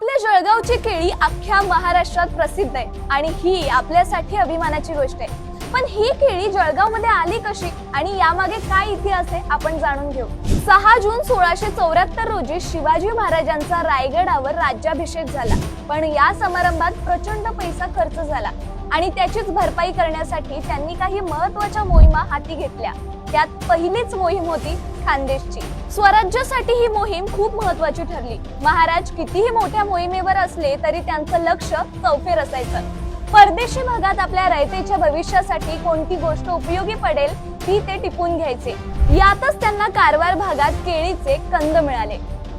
आपल्या जळगावची केळी अख्ख्या महाराष्ट्रात प्रसिद्ध आहे आणि ही आपल्यासाठी अभिमानाची गोष्ट आहे। पण ही केळी जळगावमध्ये आली कशी आणि यामागे काय इतिहास आहे आपण जाणून घेऊ। 6 जून 1674 रोजी शिवाजी महाराजांचा रायगडावर राज्याभिषेक झाला, पण या समारंभात प्रचंड पैसा खर्च झाला आणि त्याचीच भरपाई करण्यासाठी त्यांनी काही महत्त्वाच्या मोहिमा हाती घेतल्या। त्यात पहिलीच मोहीम होती खानदेशची। स्वराज्यासाठी ही मोहीम खूप महत्त्वाची ठरली। महाराज कितीही मोठ्या मोहिमेवर असले तरी त्यांचं लक्ष चौफेर असायचं। परदेशी भागात आपल्या रयतेच्या भविष्यासाठी कोणती गोष्ट उपयोगी पडेल ती ते टिपून घ्यायचे। यातच त्यांना कारवार भागात केळीचे कंद मिळाले।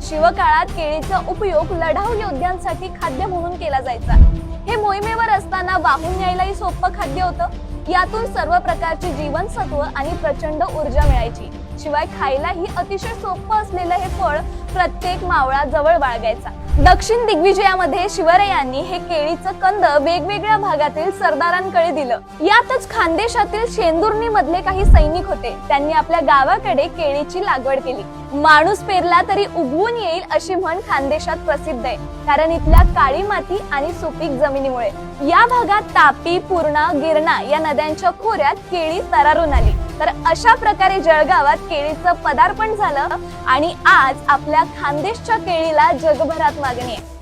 शिवकाळात केळीचा उपयोग लढाऊ योद्ध्यांसाठी खाद्य म्हणून केला जायचा। हे मोहिमेवर असताना वाहून न्यायलाही सोपं खाद्य होतं। यातून सर्व प्रकारची जीवनसत्व आणि प्रचंड ऊर्जा मिळायची। शिवाय खायलाही अतिशय सोपं असलेलं हे फळ प्रत्येक मावळा जवळ बाळगायचा। दक्षिण दिग्विजयामध्ये शिवरायांनी हे केळीचं कंद वेगवेगळ्या भागातील सरदारांकडे दिलं। यातच खानदेशातील शेंदुर्णी मधले काही सैनिक होते, त्यांनी आपल्या गावाकडे केळीची लागवड केली। माणूस पेरला तरी उगवून येईल अशी म्हण खानदेशात प्रसिद्ध आहे, कारण इथल्या काळी माती आणि सुपीक जमिनीमुळे। या भागात तापी, पूर्णा, गिरणा या नद्यांच्या खोऱ्यात केळी तरारून आली। तर अशा प्रकारे जळगावात केळीचं पदार्पण झालं आणि आज आपल्या खानदेशच्या केळीला जगभरात मागणी आहे।